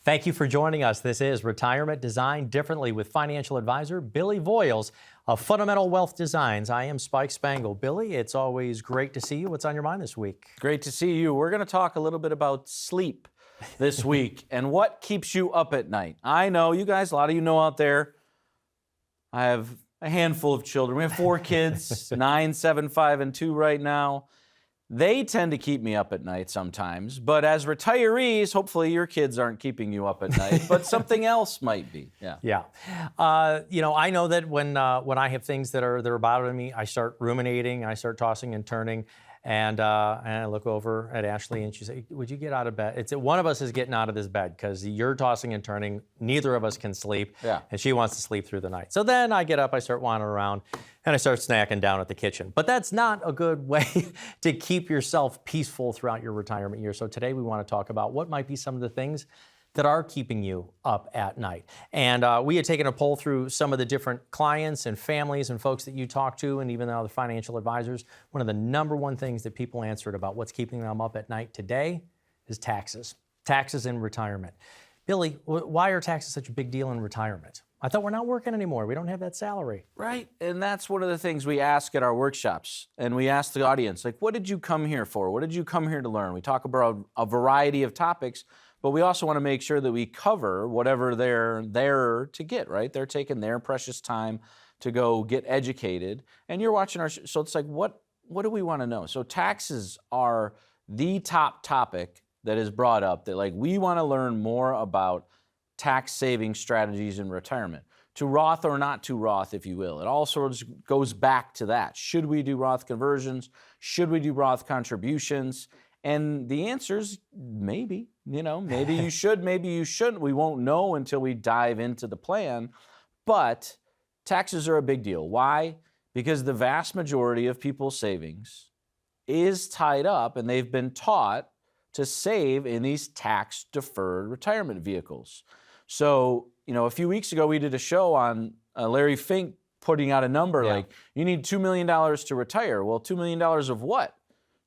Thank you for joining us. This is Retirement Designed Differently with financial advisor Billy Voiles of Fundamental Wealth Designs. I am Spike Spangle. Billy, it's always great to see you. What's on your mind this week? Great to see you. We're going to talk a little bit about sleep this week and what keeps you up at night. I know you guys, a lot of you know out there, I have a handful of children. We have 4 kids, 9, 7, 5, and 2 right now. They tend to keep me up at night sometimes, but as retirees, hopefully your kids aren't keeping you up at night, but something else might be. Yeah. I know that when I have things that are bothering me, I start ruminating, I start tossing and turning, and I look over at Ashley and she says, "Would you get out of bed?" It's one of us is getting out of this bed because you're tossing and turning. Neither of us can sleep, and she wants to sleep through the night. So then I get up, I start wandering around, and I start snacking down at the kitchen. But that's not a good way to keep yourself peaceful throughout your retirement year. So today we want to talk about what might be some of the things that are keeping you up at night. And we had taken a poll through some of the different clients and families and folks that you talk to, and even the other financial advisors. One of the number one things that people answered about what's keeping them up at night today is taxes. Taxes in retirement. Billy, why are taxes such a big deal in retirement? I thought we're not working anymore. We don't have that salary. Right, and that's one of the things we ask at our workshops. And we ask the audience, like, what did you come here for? What did you come here to learn? We talk about a variety of topics, but we also want to make sure that we cover whatever they're there to get, right? They're taking their precious time to go get educated. And you're watching our so it's like, what do we want to know? So taxes are the top topic that is brought up, that like we want to learn more about tax saving strategies in retirement. To Roth or not to Roth, if you will. It all sort of goes back to that. Should we do Roth conversions? Should we do Roth contributions? And the answer is maybe. Maybe you should, maybe you shouldn't. We won't know until we dive into the plan. But taxes are a big deal. Why? Because the vast majority of people's savings is tied up, and they've been taught to save in these tax-deferred retirement vehicles. So, a few weeks ago, we did a show on Larry Fink putting out a number like, you need $2 million to retire. Well, $2 million of what?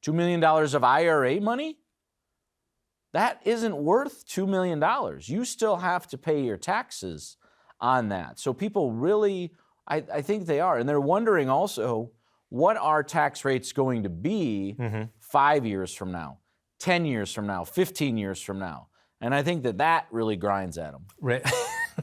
$2 million of IRA money? That isn't worth $2 million. You still have to pay your taxes on that. So people really, I think they are. And they're wondering also, what are tax rates going to be 5 years from now, 10 years from now, 15 years from now? And I think that really grinds at them. Right.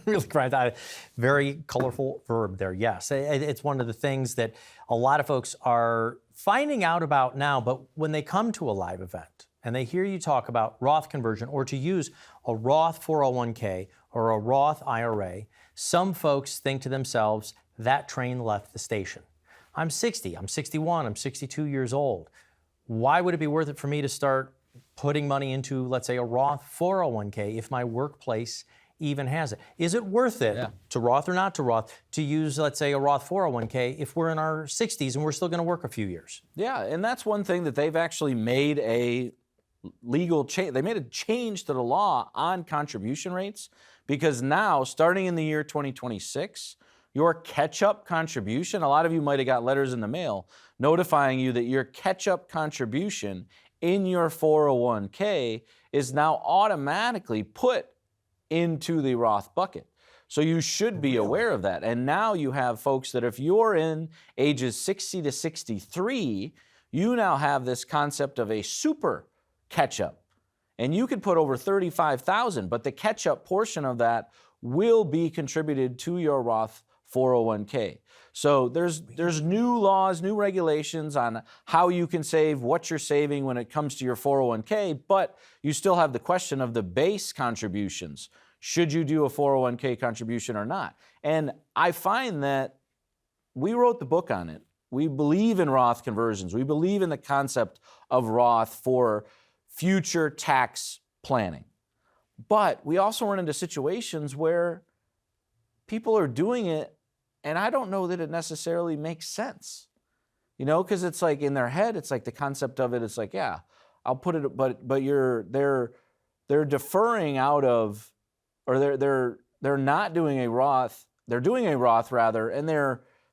Really grinds at it. Very colorful verb there, yes. It's one of the things that a lot of folks are finding out about now, but when they come to a live event and they hear you talk about Roth conversion or to use a Roth 401k or a Roth IRA, some folks think to themselves, that train left the station. I'm 60, I'm 61, I'm 62 years old. Why would it be worth it for me to start putting money into, let's say, a Roth 401k if my workplace even has it? Is it worth it to Roth or not to Roth to use, let's say, a Roth 401k if we're in our 60s and we're still going to work a few years? Yeah, and that's one thing that they've actually made a legal change. They made a change to the law on contribution rates, because now, starting in the year 2026, your catch-up contribution, a lot of you might have got letters in the mail notifying you that your catch-up contribution in your 401k is now automatically put into the Roth bucket. So you should be aware of that. And now you have folks that if you're in ages 60 to 63, you now have this concept of a super catch-up. And you could put over $35,000, but the catch-up portion of that will be contributed to your Roth 401k. So there's new laws, new regulations on how you can save, what you're saving when it comes to your 401k, but you still have the question of the base contributions. Should you do a 401k contribution or not? And I find that we wrote the book on it. We believe in Roth conversions. We believe in the concept of Roth for future tax planning. But we also run into situations where people are doing it, and I don't know that it necessarily makes sense. Because it's like in their head, it's like the concept of it, it's like, yeah, I'll put it, but they're deferring out of, or they're not doing a Roth, they're doing a Roth rather, and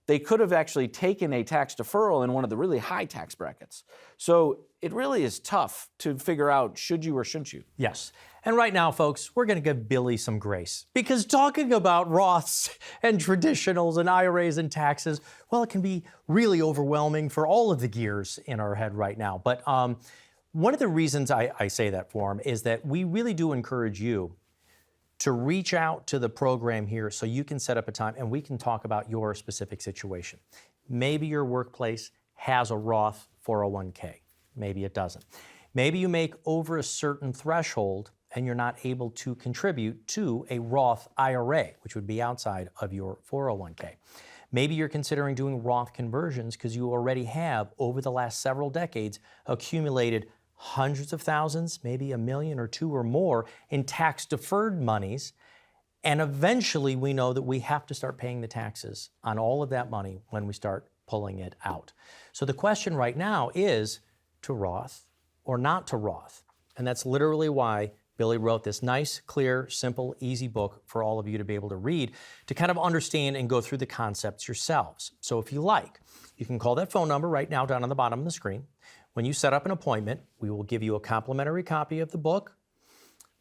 they could have actually taken a tax deferral in one of the really high tax brackets. So it really is tough to figure out, should you or shouldn't you? Yes. And right now, folks, we're going to give Billy some grace, because talking about Roths and traditionals and IRAs and taxes, well, it can be really overwhelming for all of the gears in our head right now. But one of the reasons I say that for him is that we really do encourage you to reach out to the program here so you can set up a time and we can talk about your specific situation. Maybe your workplace has a Roth 401k. Maybe it doesn't. Maybe you make over a certain threshold and you're not able to contribute to a Roth IRA, which would be outside of your 401k. Maybe you're considering doing Roth conversions because you already have, over the last several decades, accumulated hundreds of thousands, maybe $1 million or $2 million or more in tax-deferred monies. And eventually we know that we have to start paying the taxes on all of that money when we start pulling it out. So the question right now is to Roth or not to Roth. And that's literally why Billy wrote this nice, clear, simple, easy book for all of you to be able to read, to kind of understand and go through the concepts yourselves. So if you like, you can call that phone number right now down on the bottom of the screen. When you set up an appointment, we will give you a complimentary copy of the book.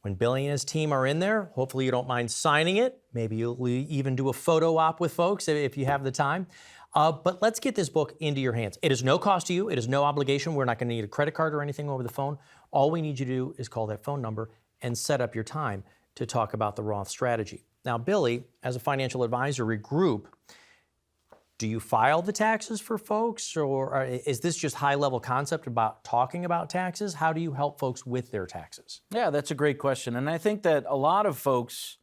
When Billy and his team are in there, hopefully you don't mind signing it. Maybe you'll even do a photo op with folks if you have the time. But let's get this book into your hands. It is no cost to you. It is no obligation. We're not going to need a credit card or anything over the phone. All we need you to do is call that phone number and set up your time to talk about the Roth strategy. Now, Billy, as a financial advisory group, do you file the taxes for folks, or is this just high-level concept about talking about taxes? How do you help folks with their taxes? Yeah, that's a great question. And I think that a lot of folks,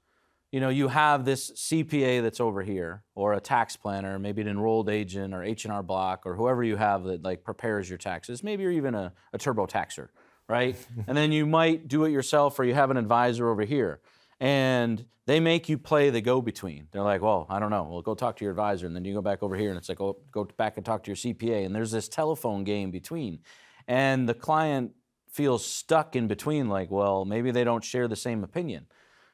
you have this CPA that's over here, or a tax planner, maybe an enrolled agent or H&R Block, or whoever you have that prepares your taxes. Maybe you're even a TurboTaxer, right? And then you might do it yourself, or you have an advisor over here. And they make you play the go-between. They're like, well, I don't know. Well, go talk to your advisor. And then you go back over here and it's like, oh, go back and talk to your CPA. And there's this telephone game between. And the client feels stuck in between, like, well, maybe they don't share the same opinion.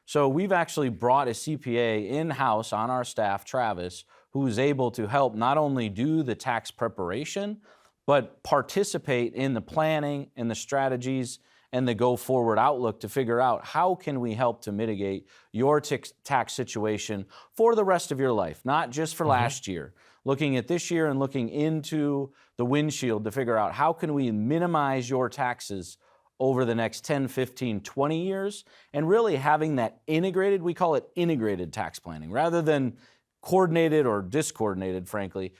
So we've actually brought a CPA in-house on our staff, Travis, who's able to help not only do the tax preparation, but participate in the planning and the strategies and the go-forward outlook to figure out how can we help to mitigate your tax situation for the rest of your life, not just for last year. Looking at this year and looking into the windshield to figure out how can we minimize your taxes over the next 10, 15, 20 years, and really having that integrated, we call it integrated tax planning, rather than coordinated or discoordinated, frankly.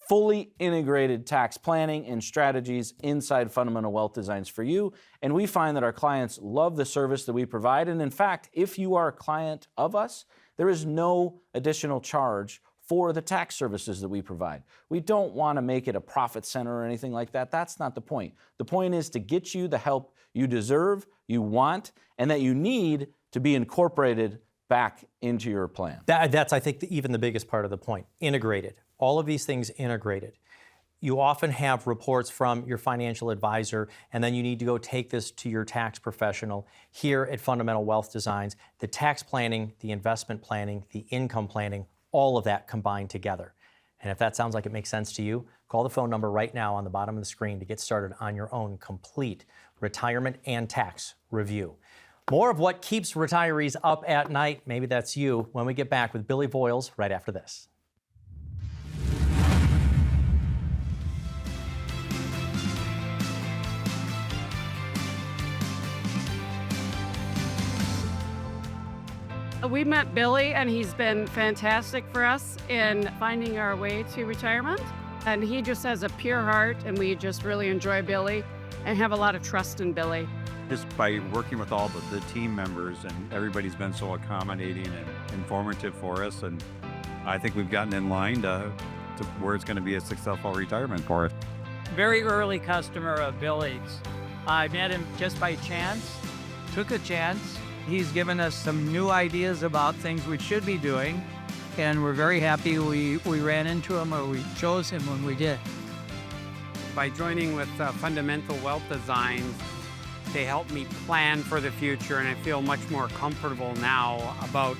Fully integrated tax planning and strategies inside Fundamental Wealth Designs for you. And we find that our clients love the service that we provide. And in fact, if you are a client of us, there is no additional charge for the tax services that we provide. We don't want to make it a profit center or anything like that. That's not the point. The point is to get you the help you deserve, you want, and that you need to be incorporated back into your plan. That's, I think, even the biggest part of the point. Integrated. All of these things integrated. You often have reports from your financial advisor, and then you need to go take this to your tax professional. Here at Fundamental Wealth Designs, the tax planning, the investment planning, the income planning, all of that combined together. And if that sounds like it makes sense to you, call the phone number right now on the bottom of the screen to get started on your own complete retirement and tax review. More of what keeps retirees up at night, maybe that's you, when we get back with Billy Voiles right after this. We met Billy, and he's been fantastic for us in finding our way to retirement. And he just has a pure heart, and we just really enjoy Billy and have a lot of trust in Billy. Just by working with all the team members, and everybody's been so accommodating and informative for us, and I think we've gotten in line to where it's going to be a successful retirement for us. Very early customer of Billy's. I met him just by chance, took a chance. He's given us some new ideas about things we should be doing, and we're very happy we ran into him, or we chose him when we did. By joining with Fundamental Wealth Designs, they help me plan for the future, and I feel much more comfortable now about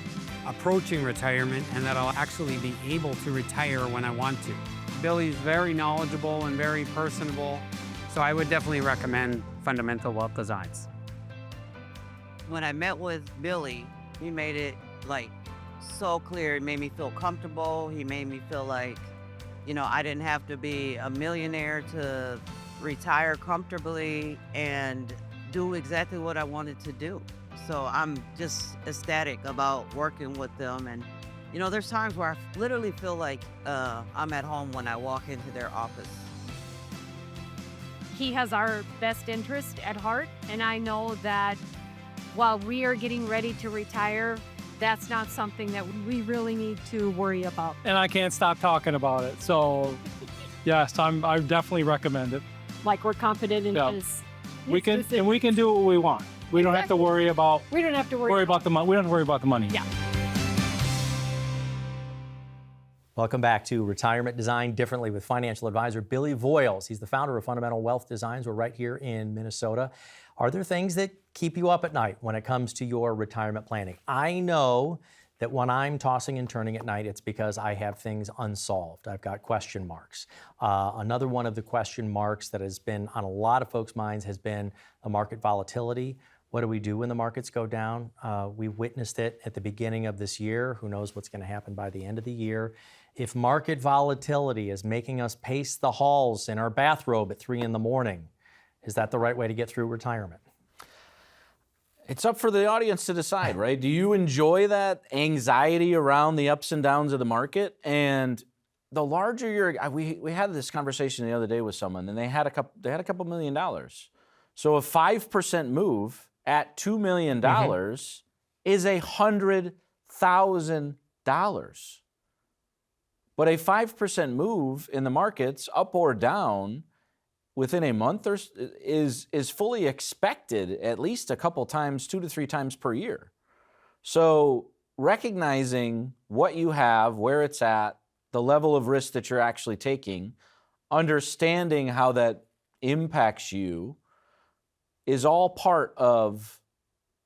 approaching retirement, and that I'll actually be able to retire when I want to. Billy's very knowledgeable and very personable, so I would definitely recommend Fundamental Wealth Designs. when I met with Billy, he made it like so clear. It made me feel comfortable. He made me feel like, you know, I didn't have to be a millionaire to retire comfortably and do exactly what I wanted to do. So I'm just ecstatic about working with them. And, you know, there's times where I literally feel like I'm at home when I walk into their office. He has our best interest at heart, and I know that while we are getting ready to retire, that's not something that we really need to worry about. And I can't stop talking about it. So, yes, I definitely recommend it. Like, we're confident in Yeah. his We can decisions. do what we want. We don't have to worry about We don't have to worry about the money. We don't have to worry about the money. Yeah. Welcome back to Retirement Design Differently with financial advisor Billy Voiles. He's the founder of Fundamental Wealth Designs. We're right here in Minnesota. Are there things that keep you up at night when it comes to your retirement planning? I know that when I'm tossing and turning at night, it's because I have things unsolved. I've got question marks. Another one of the question marks that has been on a lot of folks' minds has been the market volatility. What do we do when the markets go down? We witnessed it at the beginning of this year. Who knows what's going to happen by the end of the year? If market volatility is making us pace the halls in our bathrobe at 3 a.m, is that the right way to get through retirement? It's up for the audience to decide, right? Do you enjoy that anxiety around the ups and downs of the market? And the larger we had this conversation the other day with someone, and they had a couple $2 million. So a 5% move at $2 million is $100,000. But a 5% move in the markets, up or down, within a month is fully expected at least a couple times, 2 to 3 times per year. So recognizing what you have, where it's at, the level of risk that you're actually taking, understanding how that impacts you is all part of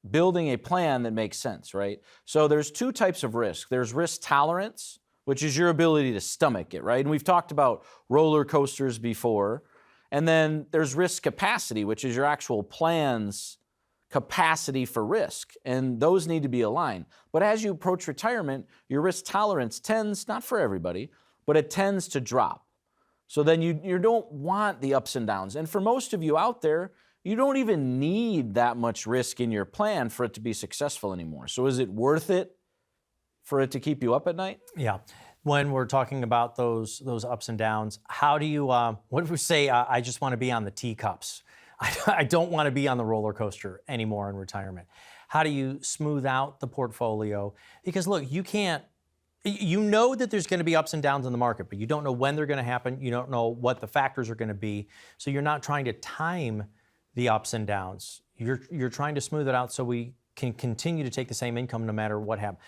building a plan that makes sense, right? So there's 2 types of risk. There's risk tolerance, which is your ability to stomach it, right? And we've talked about roller coasters before. And then there's risk capacity, which is your actual plan's capacity for risk. And those need to be aligned. But as you approach retirement, your risk tolerance tends, not for everybody, but it tends to drop. So then you don't want the ups and downs. And for most of you out there, you don't even need that much risk in your plan for it to be successful anymore. So is it worth it for it to keep you up at night? Yeah. When we're talking about those ups and downs, how do you, what if we say, I just want to be on the teacups? I don't want to be on the roller coaster anymore in retirement. How do you smooth out the portfolio? Because look, you know that there's going to be ups and downs in the market, but you don't know when they're going to happen. You don't know what the factors are going to be. So you're not trying to time the ups and downs. You're trying to smooth it out so we can continue to take the same income no matter what happens.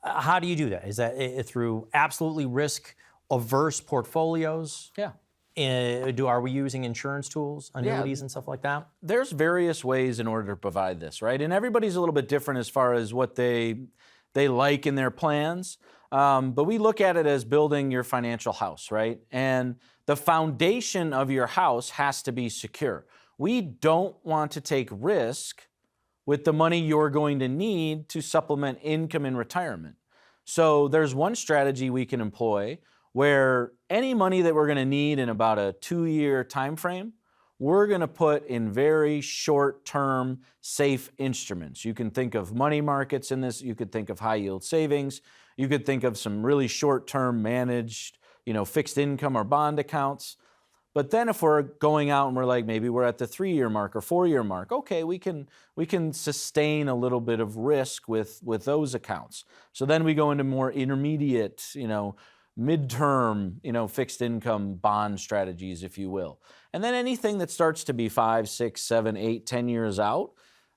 How do you do that? Is that through absolutely risk-averse portfolios? Yeah. Are we using insurance tools, annuities, and stuff like that? There's various ways in order to provide this, right? And everybody's a little bit different as far as what they like in their plans. But we look at it as building your financial house, right? And the foundation of your house has to be secure. We don't want to take risk with the money you're going to need to supplement income in retirement. So there's one strategy we can employ where any money that we're going to need in about a 2-year time frame, we're going to put in very short-term safe instruments. You can think of money markets in this. You could think of high-yield savings. You could think of some really short-term managed, fixed income or bond accounts. But then if we're going out and we're like, maybe we're at the 3-year mark or 4-year mark, okay, we can sustain a little bit of risk with those accounts. So then we go into more intermediate, midterm, fixed income bond strategies, if you will. And then anything that starts to be 5, 6, 7, 8, 10 years out,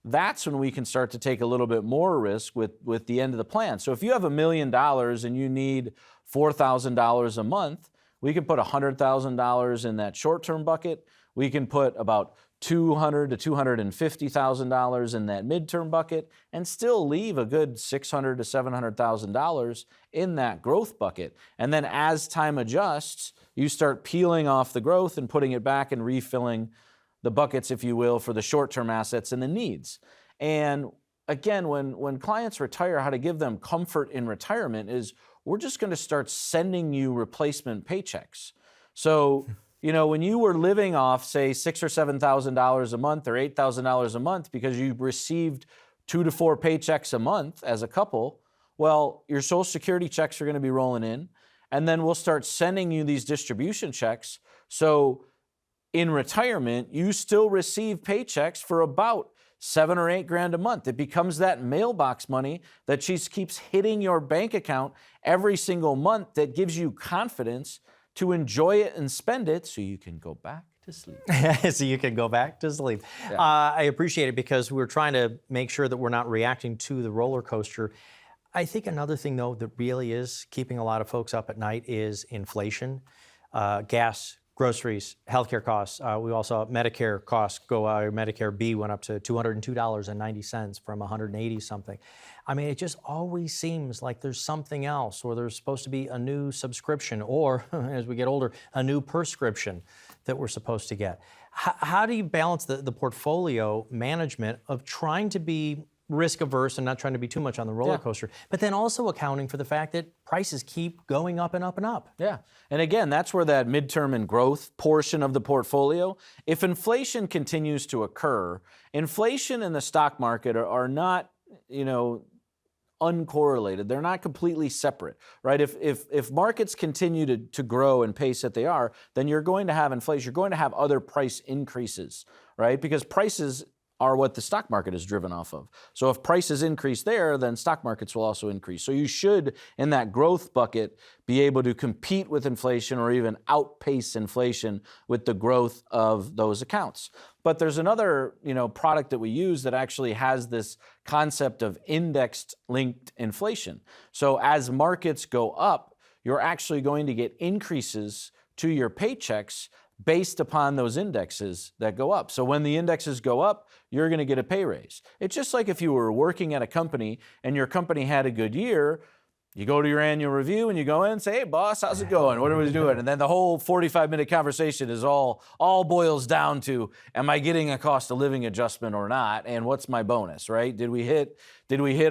that's when we can start to take a little bit more risk with the end of the plan. So if you have $1 million and you need $4,000 a month, we can put $100,000 in that short-term bucket. We can put about $200,000 to $250,000 in that midterm bucket and still leave a good $600,000 to $700,000 in that growth bucket. And then as time adjusts, you start peeling off the growth and putting it back and refilling the buckets, if you will, for the short-term assets and the needs. And again, when clients retire, how to give them comfort in retirement is we're just going to start sending you replacement paychecks. So, you know, when you were living off, say, $6,000 or $7,000 a month or $8,000 a month because you received 2 to 4 paychecks a month as a couple, well, your Social Security checks are going to be rolling in, and then we'll start sending you these distribution checks. So in retirement, you still receive paychecks for about $7 or $8 grand a month. It becomes that mailbox money that just keeps hitting your bank account every single month that gives you confidence to enjoy it and spend it so you can go back to sleep. So you can go back to sleep. Yeah. I appreciate it because we're trying to make sure that we're not reacting to the roller coaster. I think another thing, though, that really is keeping a lot of folks up at night is inflation, gas, groceries, healthcare costs. We also saw Medicare costs go, Medicare B went up to $202.90 from $180 something. I mean, it just always seems like there's something else, or there's supposed to be a new subscription, or as we get older, a new prescription that we're supposed to get. How do you balance the portfolio management of trying to be risk averse and not trying to be too much on the roller coaster, but then also accounting for the fact that prices keep going up and up and up? Yeah. And again, that's where that midterm and growth portion of the portfolio, if inflation continues to occur, inflation and the stock market are not, you know, uncorrelated. They're not completely separate, right? If markets continue to grow and pace that they are, then you're going to have inflation. You're going to have other price increases, right? Because prices are what the stock market is driven off of. So if prices increase there, then stock markets will also increase. So you should, in that growth bucket, be able to compete with inflation or even outpace inflation with the growth of those accounts. But there's another, you know, product that we use that actually has this concept of indexed linked inflation. So as markets go up, you're actually going to get increases to your paychecks based upon those indexes that go up. So when the indexes go up, you're going to get a pay raise. It's just like if you were working at a company and your company had a good year, you go to your annual review and you go in and say, hey, boss, how's it going? What are we doing? And then the whole 45-minute conversation is all boils down to, am I getting a cost of living adjustment or not? And what's my bonus, right? Did we hit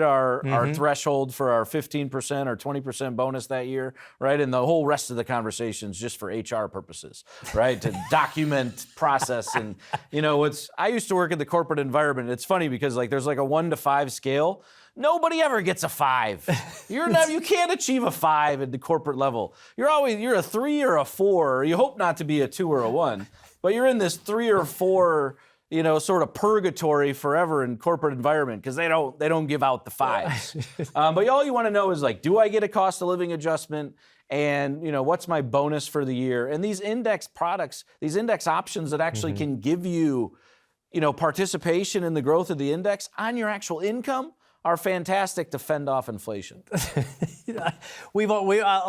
our threshold for our 15% or 20% bonus that year, right? And the whole rest of the conversation is just for HR purposes, right? To document, process. And, you know, I used to work in the corporate environment. It's funny because like there's like a 1 to 5 scale. Nobody ever gets a 5. You can't achieve a 5 at the corporate level. You're a 3 or a 4. Or you hope not to be a 2 or a 1, but you're in this 3 or 4, you know, sort of purgatory forever in corporate environment because they don't give out the 5s. But all you want to know is like, do I get a cost of living adjustment? And, you know, what's my bonus for the year? And these index products, these index options that actually can give you, you know, participation in the growth of the index on your actual income are fantastic to fend off inflation. A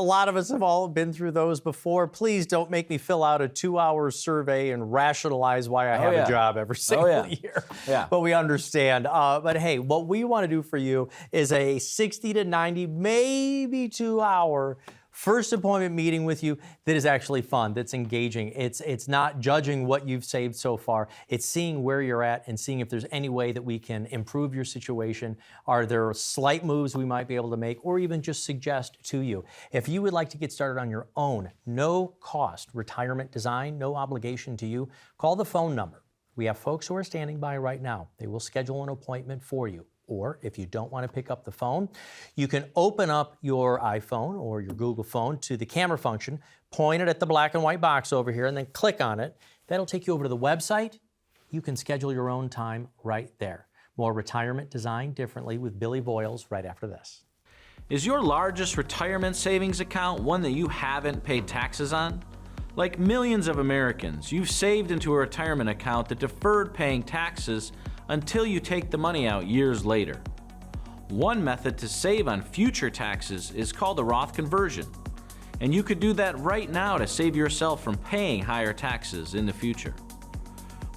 lot of us have all been through those before. Please don't make me fill out a 2-hour survey and rationalize why I have a job every single year. Yeah. But we understand. But hey, what we want to do for you is a 60 to 90, maybe 2-hour first appointment meeting with you that is actually fun, that's engaging. It's not judging what you've saved so far. It's seeing where you're at and seeing if there's any way that we can improve your situation. Are there slight moves we might be able to make, or even just suggest to you? If you would like to get started on your own, no cost retirement design, no obligation to you, call the phone number. We have folks who are standing by right now. They will schedule an appointment for you. Or if you don't want to pick up the phone, you can open up your iPhone or your Google phone to the camera function, point it at the black and white box over here, and then click on it. That'll take you over to the website. You can schedule your own time right there. More retirement designed differently with Billy Voiles right after this. Is your largest retirement savings account one that you haven't paid taxes on? Like millions of Americans, you've saved into a retirement account that deferred paying taxes until you take the money out years later. One method to save on future taxes is called a Roth conversion, and you could do that right now to save yourself from paying higher taxes in the future.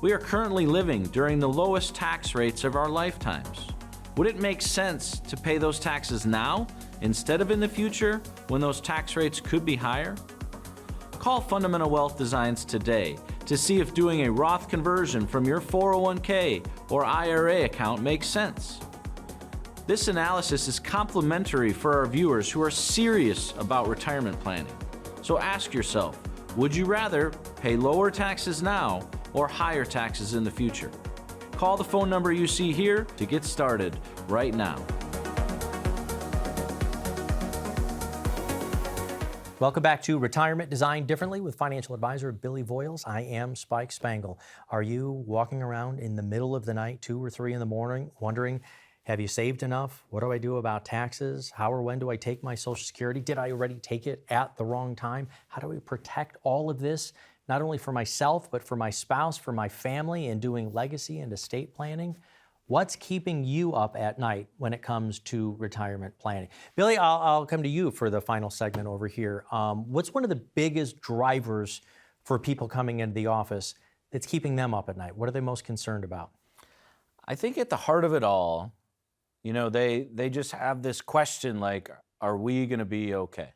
We are currently living during the lowest tax rates of our lifetimes. Would it make sense to pay those taxes now instead of in the future when those tax rates could be higher? Call Fundamental Wealth Designs today to see if doing a Roth conversion from your 401k or IRA account makes sense. This analysis is complimentary for our viewers who are serious about retirement planning. So ask yourself, would you rather pay lower taxes now or higher taxes in the future? Call the phone number you see here to get started right now. Welcome back to Retirement Designed Differently with financial advisor Billy Voiles. I am Spike Spangle. Are you walking around in the middle of the night, 2 or 3 in the morning, wondering, have you saved enough? What do I do about taxes? How or when do I take my Social Security? Did I already take it at the wrong time? How do I protect all of this, not only for myself, but for my spouse, for my family, and doing legacy and estate planning? What's keeping you up at night when it comes to retirement planning? Billy, I'll come to you for the final segment over here. What's one of the biggest drivers for people coming into the office that's keeping them up at night? What are they most concerned about? I think at the heart of it all, you know, they just have this question like, are we going to be okay?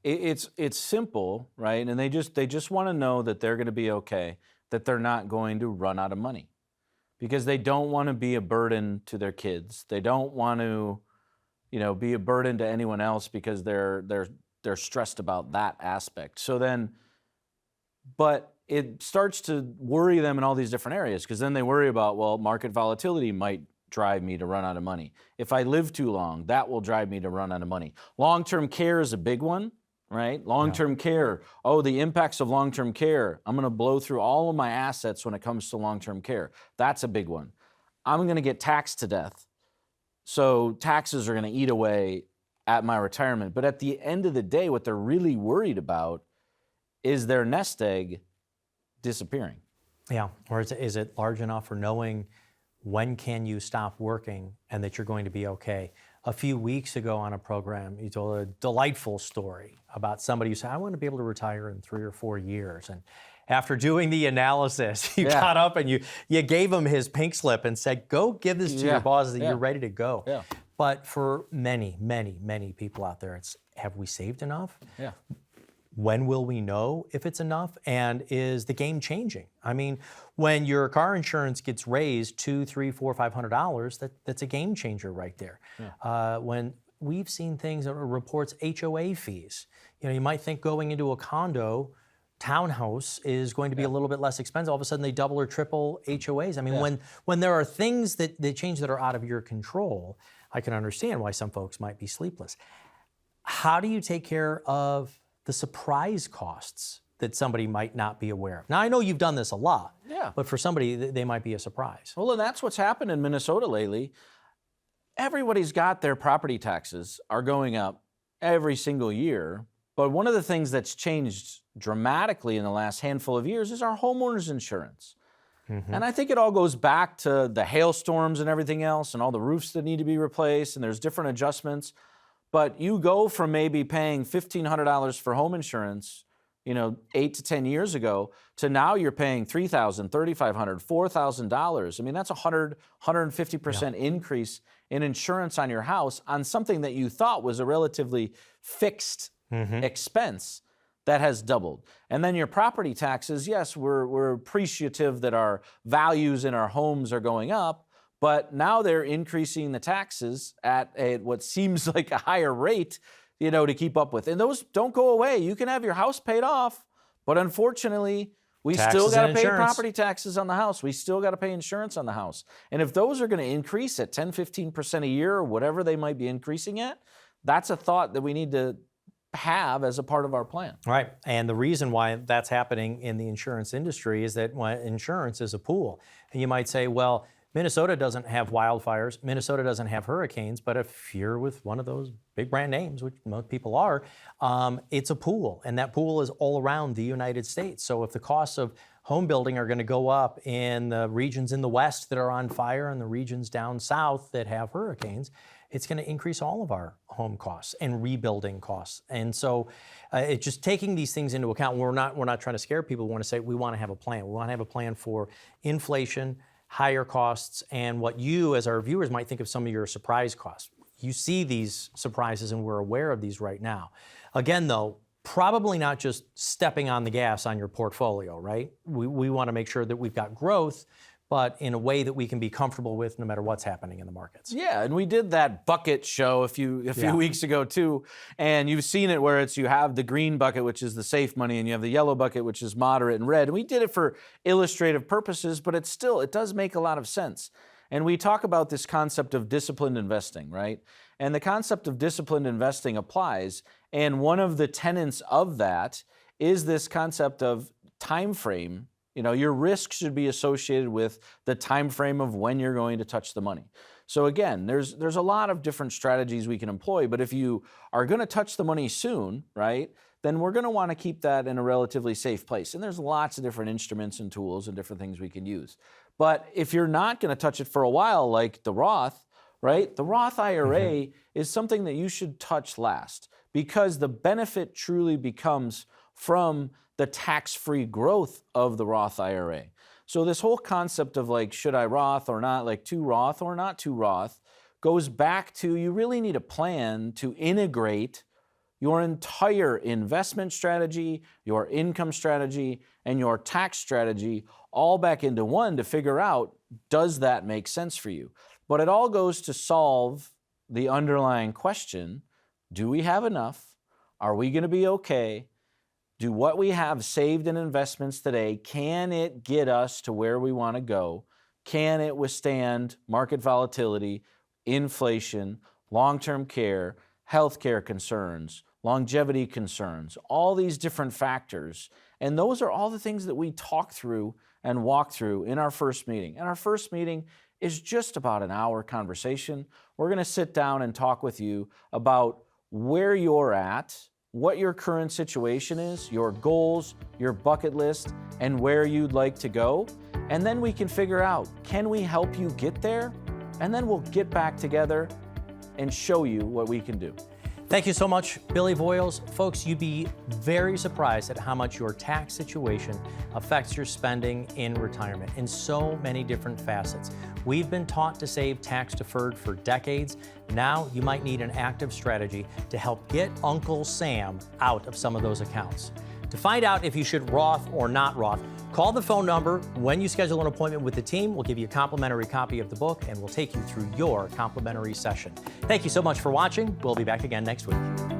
It's simple, right? And they just want to know that they're going to be okay, that they're not going to run out of money, because they don't want to be a burden to their kids. They don't want to, you know, be a burden to anyone else because they're stressed about that aspect. So then, but it starts to worry them in all these different areas, because then they worry about, well, market volatility might drive me to run out of money. If I live too long, that will drive me to run out of money. Long-term care is a big one, right? Long-term care. Oh, the impacts of long-term care. I'm going to blow through all of my assets when it comes to long-term care. That's a big one. I'm going to get taxed to death. So taxes are going to eat away at my retirement. But at the end of the day, what they're really worried about is their nest egg disappearing. Yeah, or is it large enough for knowing when can you stop working and that you're going to be okay? A few weeks ago on a program, you told a delightful story about somebody who said, I want to be able to retire in 3 or 4 years. And after doing the analysis, you got up and you gave him his pink slip and said, go give this to your boss that you're ready to go. Yeah. But for many, many, many people out there, it's, have we saved enough? Yeah. When will we know if it's enough? And is the game changing? I mean, when your car insurance gets raised $200, $300, $400, $500, that's a game changer right there. Yeah. When we've seen things that reports HOA fees, you know, you might think going into a condo townhouse is going to be a little bit less expensive. All of a sudden they double or triple HOAs. I mean, when there are things that change that are out of your control, I can understand why some folks might be sleepless. How do you take care of the surprise costs that somebody might not be aware of? Now, I know you've done this a lot, but for somebody, they might be a surprise. Well, and that's what's happened in Minnesota lately. Everybody's got their property taxes are going up every single year, but one of the things that's changed dramatically in the last handful of years is our homeowners insurance. And I think it all goes back to the hailstorms and everything else and all the roofs that need to be replaced, and there's different adjustments. But you go from maybe paying $1,500 for home insurance, you know, 8 to 10 years ago, to now you're paying $3,000, $3,500, $4,000. I mean, that's a 150% increase in insurance on your house on something that you thought was a relatively fixed expense that has doubled. And then your property taxes, yes, we're appreciative that our values in our homes are going up, but now they're increasing the taxes at what seems like a higher rate, you know, to keep up with. And those don't go away. You can have your house paid off, but unfortunately, we still got to pay property taxes on the house. We still got to pay insurance on the house. And if those are going to increase at 10, 15% a year or whatever they might be increasing at, that's a thought that we need to have as a part of our plan. Right. And the reason why that's happening in the insurance industry is that insurance is a pool. And you might say, well, Minnesota doesn't have wildfires, Minnesota doesn't have hurricanes, but if you're with one of those big brand names, which most people are, it's a pool, and that pool is all around the United States. So if the costs of home building are going to go up in the regions in the west that are on fire and the regions down south that have hurricanes, it's going to increase all of our home costs and rebuilding costs. And so it's just taking these things into account. We're not trying to scare people. We want to say we want to have a plan. We want to have a plan for inflation, higher costs, and what you as our viewers might think of some of your surprise costs. You see these surprises and we're aware of these right now. Again, though, probably not just stepping on the gas on your portfolio, right? We want to make sure that we've got growth, but in a way that we can be comfortable with no matter what's happening in the markets. Yeah, and we did that bucket show a few weeks ago too, and you've seen it where you have the green bucket, which is the safe money, and you have the yellow bucket, which is moderate and red. And we did it for illustrative purposes, but it does make a lot of sense. And we talk about this concept of disciplined investing, right? And the concept of disciplined investing applies, and one of the tenets of that is this concept of time frame. You know, your risk should be associated with the time frame of when you're going to touch the money. So again, there's a lot of different strategies we can employ, but if you are going to touch the money soon, right, then we're going to want to keep that in a relatively safe place. And there's lots of different instruments and tools and different things we can use. But if you're not going to touch it for a while, like the Roth, right, the Roth IRA is something that you should touch last, because the benefit truly becomes from the tax-free growth of the Roth IRA. So this whole concept of like, should I Roth or not, like too Roth or not too Roth, goes back to you really need a plan to integrate your entire investment strategy, your income strategy, and your tax strategy all back into one to figure out, does that make sense for you? But it all goes to solve the underlying question, do we have enough? Are we going to be okay? Do what we have saved in investments today, can it get us to where we want to go? Can it withstand market volatility, inflation, long-term care, healthcare concerns, longevity concerns, all these different factors? And those are all the things that we talk through and walk through in our first meeting. And our first meeting is just about an hour conversation. We're going to sit down and talk with you about where you're at, what your current situation is, your goals, your bucket list, and where you'd like to go. And then we can figure out, can we help you get there? And then we'll get back together and show you what we can do. Thank you so much, Billy Voiles. Folks, you'd be very surprised at how much your tax situation affects your spending in retirement in so many different facets. We've been taught to save tax deferred for decades. Now you might need an active strategy to help get Uncle Sam out of some of those accounts. To find out if you should Roth or not Roth, call the phone number. When you schedule an appointment with the team, we'll give you a complimentary copy of the book and we'll take you through your complimentary session. Thank you so much for watching. We'll be back again next week.